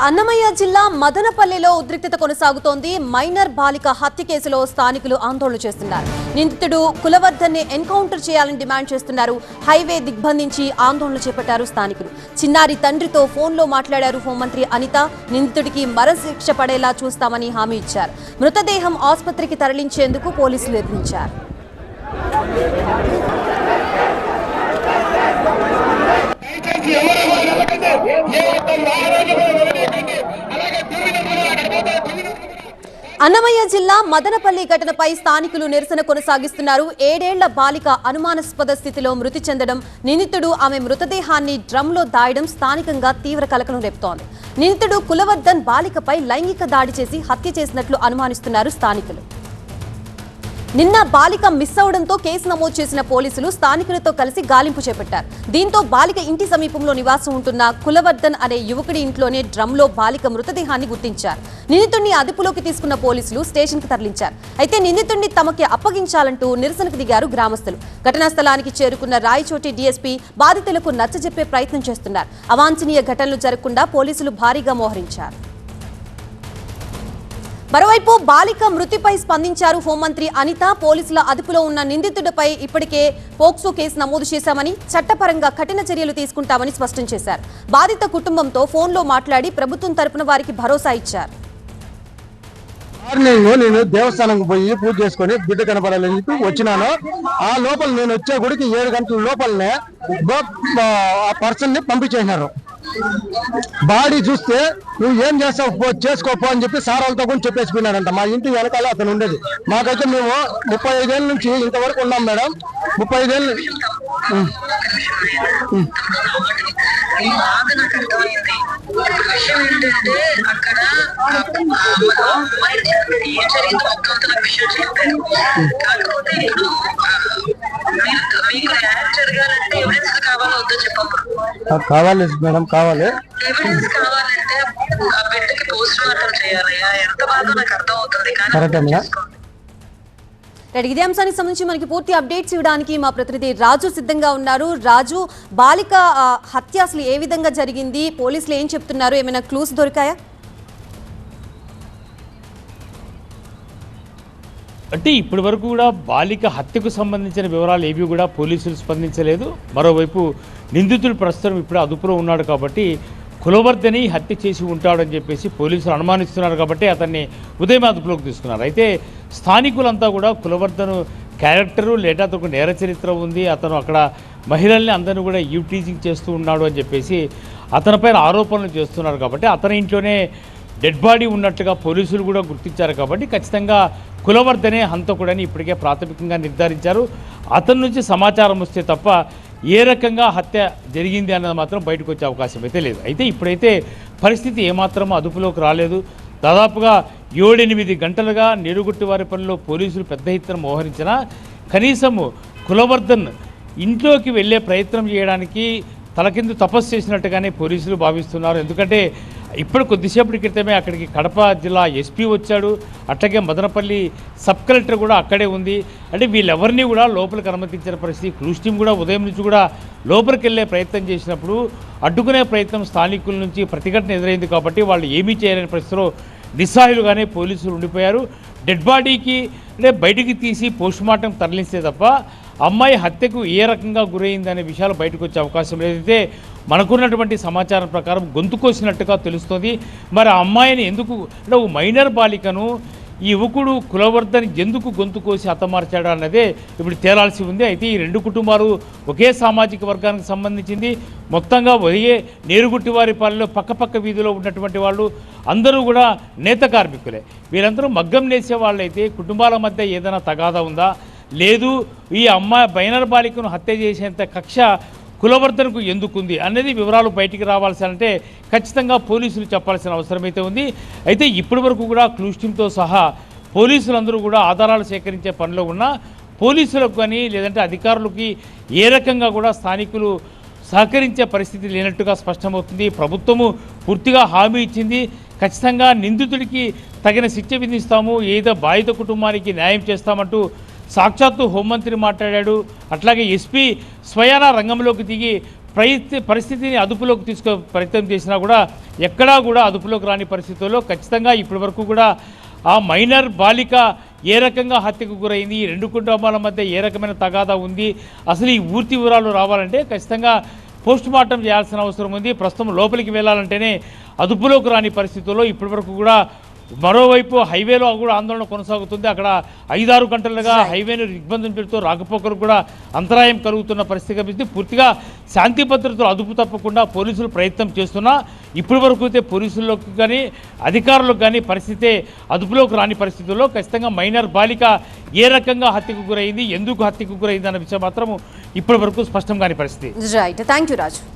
అన్నమయ్య జిల్లా మదనపల్లిలో ఉద్రిక్తత కొనసాగుతోంది. మైనర్ బాలిక హత్య కేసులో స్థానికులు ఆందోళన చేస్తున్నారు. నిందితుడు కులవర్ధన్ని ఎన్కౌంటర్ చేయాలని డిమాండ్ చేస్తున్నారు. హైవే దిగ్బంధించి ఆందోళన చేపట్టారు స్థానికులు. చిన్నారి తండ్రితో ఫోన్లో మాట్లాడారు హోంమంత్రి అనిత. నిందితుడికి మరణశిక్ష పడేలా చూస్తామని హామీ ఇచ్చారు. మృతదేహం ఆసుపత్రికి తరలించేందుకు పోలీసులు యత్నించారు. అన్నమయ్య జిల్లా మదనపల్లి ఘటనపై స్థానికులు నిరసన కొనసాగిస్తున్నారు. 7 ఏళ్ల బాలిక అనుమానాస్పద స్థితిలో మృతి చెందడం, నిందితుడు ఆమె మృతదేహాన్ని డ్రమ్లో దాయడం స్థానికంగా తీవ్ర కలకలం రేపుతోంది. నిందితుడు కులవర్ధన్ బాలికపై లైంగిక దాడి చేసి హత్య చేసినట్లు అనుమానిస్తున్నారు స్థానికులు. నిన్న బాలిక మిస్ అవడంతో కేసు నమోదు చేసిన పోలీసులు స్థానికులతో కలిసి గాలింపు చేపట్టారు. దీంతో బాలిక ఇంటి సమీపంలో నివాసం ఉంటున్న కులవర్ధన్ అనే యువకుడి ఇంట్లోనే డ్రమ్లో బాలిక మృతదేహాన్ని గుర్తించారు. నిందితుడిని అదుపులోకి తీసుకున్న పోలీసులు స్టేషన్కు తరలించారు. అయితే నిందితుడిని తమకి అప్పగించాలంటూ నిరసనకు దిగారు గ్రామస్తులు. ఘటనా స్థలానికి చేరుకున్న రాయచోటి డీఎస్పీ బాధితులకు నచ్చజెప్పే ప్రయత్నం చేస్తున్నారు. అవాంఛనీయ ఘటనలు జరగకుండా పోలీసులు భారీగా మోహరించారు. మరోవైపు బాలిక మృతిపై స్పందించారు హోంమంత్రి అనిత. పోలీసుల అదుపులో ఉన్న నిందితుడిపై ఇప్పటికే పోక్సో కేసు నమోదు చేశామని, చట్టపరంగా కఠిన చర్యలు తీసుకుంటామని స్పష్టం చేశారు. బాధిత కుటుంబంతో ఫోన్లో మాట్లాడి ప్రభుత్వం తరపున వారికి భరోసా ఇచ్చారు. నేను దేవస్థానంకి పోయి పూజ చేసుకుని బిడ్డ కనపడాలని చెప్పి వచ్చినాను. ఆ లోపల నేను వచ్చే గుడికి 7 గంటల లోపలనే ఆ పర్సన్ ని పంపించేసినారు. బాడీ చూస్తే నువ్వు ఏం చేస్తావు చేసుకోపో అని చెప్పి సార్ వాళ్ళతో కూడా చెప్పేసిపోయినారంట. మా ఇంటి వెనకాల అతను ఉండేది. మాకైతే మేము 35 ఏళ్ళ నుంచి ఇంతవరకు ఉన్నాం మేడం. 35 ఏళ్ళు కావాలి మేడం, కావాలి. ఇదే అంశానికి సంబంధించి మనకి పూర్తి అప్డేట్స్ ఇవ్వడానికి మా ప్రతినిధి రాజు సిద్ధంగా ఉన్నారు. రాజు, బాలిక హత్య అసలు ఏ విధంగా జరిగింది, పోలీసులు ఏం చెప్తున్నారు, ఏమైనా క్లూస్ దొరికాయా? అంటే ఇప్పటి వరకు కూడా బాలిక హత్యకు సంబంధించిన వివరాలు ఏవి కూడా పోలీసులు స్పందించలేదు. మరోవైపు నిందితుడు ప్రస్తుతం ఇప్పుడు అదుపులో ఉన్నాడు కాబట్టి కులవర్ధని హత్య చేసి ఉంటాడని చెప్పేసి పోలీసులు అనుమానిస్తున్నారు కాబట్టి అతన్ని ఉదయం అదుపులోకి తీసుకున్నారు. అయితే స్థానికులంతా కూడా కులవర్ధను క్యారెక్టరు లేదా అతనికి నేర చరిత్ర ఉంది, అతను అక్కడ మహిళల్ని అందరినీ కూడా యూటీజింగ్ చేస్తూ ఉన్నాడు అని చెప్పేసి అతనిపైన ఆరోపణలు చేస్తున్నారు కాబట్టి అతని ఇంట్లోనే డెడ్ బాడీ ఉన్నట్టుగా పోలీసులు కూడా గుర్తించారు కాబట్టి ఖచ్చితంగా కులవర్ధనే హంతకుడని ఇప్పటికే ప్రాథమికంగా నిర్ధారించారు. అతని నుంచి సమాచారం వస్తే తప్ప ఏ రకంగా హత్య జరిగింది అన్నది మాత్రం బయటకు వచ్చే అవకాశం అయితే లేదు. అయితే ఇప్పుడైతే పరిస్థితి ఏమాత్రం అదుపులోకి రాలేదు. దాదాపుగా 7-8 గంటలుగా నీరుగుట్టివారిపల్లిలో పోలీసులు పెద్ద ఎత్తున మోహరించినా కనీసము కులవర్ధన్ ఇంట్లోకి వెళ్ళే ప్రయత్నం చేయడానికి తలకిందు తపస్సు చేసినట్టుగానే పోలీసులు భావిస్తున్నారు. ఎందుకంటే ఇప్పుడు కొద్దిసేపటి క్రితమే అక్కడికి కడప జిల్లా ఎస్పీ వచ్చాడు, అట్లాగే మదనపల్లి సబ్ కలెక్టర్ కూడా అక్కడే ఉంది. అంటే వీళ్ళెవరినీ కూడా లోపలికి అనుమతించిన పరిస్థితి. క్రూజ్ టీం కూడా ఉదయం నుంచి కూడా లోపలికి వెళ్ళే ప్రయత్నం చేసినప్పుడు అడ్డుకునే ప్రయత్నం స్థానికుల నుంచి ప్రతిఘటన ఎదురైంది కాబట్టి వాళ్ళు ఏమీ చేయలేని పరిస్థితిలో నిస్సహాయులుగానే పోలీసులు ఉండిపోయారు. డెడ్ బాడీకి అంటే బయటికి తీసి పోస్టుమార్టం తరలిస్తే తప్ప అమ్మాయి హత్యకు ఏ రకంగా గురైందనే విషయాలు బయటకు వచ్చే అవకాశం లేదైతే మనకున్నటువంటి సమాచారం ప్రకారం గొంతు కోసినట్టుగా తెలుస్తుంది. మరి ఆ అమ్మాయిని ఎందుకు అంటే మైనర్ బాలికను ఈ యువకుడు కులవర్ధన్ ఎందుకు గొంతు కోసి హతమార్చాడు అన్నదే ఇప్పుడు తేలాల్సి ఉంది. అయితే ఈ 2 కుటుంబాలు ఒకే సామాజిక వర్గానికి సంబంధించింది. మొత్తంగా ఒకే నీరుగుట్టివారిపాలెంలో పక్కపక్క వీధిలో ఉన్నటువంటి వాళ్ళు అందరూ కూడా నేత కార్మికులే. వీరందరూ మగ్గం నేసే వాళ్ళైతే కుటుంబాల మధ్య ఏదైనా తగాదా ఉందా, లేదు ఈ అమ్మాయి మైనర్ బాలికను హత్య చేసేంత కక్ష కులవర్ధనకు ఎందుకుంది అనేది వివరాలు బయటికి రావాల్సి అంటే ఖచ్చితంగా పోలీసులు చెప్పాల్సిన అవసరం అయితే ఉంది. అయితే ఇప్పటి వరకు కూడా క్లూస్ టీంతో సహా పోలీసులందరూ కూడా ఆధారాలు సేకరించే పనిలో ఉన్న పోలీసులకు కానీ లేదంటే అధికారులకి ఏ రకంగా కూడా స్థానికులు సహకరించే పరిస్థితి లేనట్టుగా స్పష్టమవుతుంది. ప్రభుత్వము పూర్తిగా హామీ ఇచ్చింది, ఖచ్చితంగా నిందితుడికి తగిన శిక్ష విధిస్తాము, ఏదో బాధిత కుటుంబానికి న్యాయం చేస్తామంటూ సాక్షాత్తు హోంమంత్రి మాట్లాడాడు. అట్లాగే ఎస్పీ స్వయానా రంగంలోకి దిగి పరిస్థితిని అదుపులోకి తీసుకో ప్రయత్నం చేసినా కూడా ఎక్కడా కూడా అదుపులోకి రాని పరిస్థితుల్లో ఖచ్చితంగా ఇప్పటి వరకు కూడా ఆ మైనర్ బాలిక ఏ రకంగా హత్యకు గురైంది, ఈ రెండు కుటుంబాల మధ్య ఏ రకమైన తగాదా ఉంది, అసలు ఈ పూర్తి వివరాలు రావాలంటే ఖచ్చితంగా పోస్ట్ మార్టం చేయాల్సిన అవసరం ఉంది. ప్రస్తుతం లోపలికి వెళ్ళాలంటేనే అదుపులోకి రాని పరిస్థితుల్లో ఇప్పటివరకు కూడా మరోవైపు హైవేలో కూడా ఆందోళన కొనసాగుతుంది. అక్కడ 5-6 గంటలుగా హైవేను దిగ్బంధం పెడుతూ రాకపోకలకు కూడా అంతరాయం కలుగుతున్న పరిస్థితి కనిపిస్తుంది. పూర్తిగా శాంతి భద్రతలు అదుపు తప్పకుండా పోలీసులు ప్రయత్నం చేస్తున్నా ఇప్పటి వరకు అయితే పోలీసులకు కానీ అధికారులకు కానీ పరిస్థితి అదుపులోకి రాని పరిస్థితుల్లో ఖచ్చితంగా మైనర్ బాలిక ఏ రకంగా హత్యకు గురైంది, ఎందుకు హత్యకు గురైంది అన్న విషయం మాత్రం ఇప్పటి వరకు స్పష్టం కాని పరిస్థితి. Right, thank you Raju.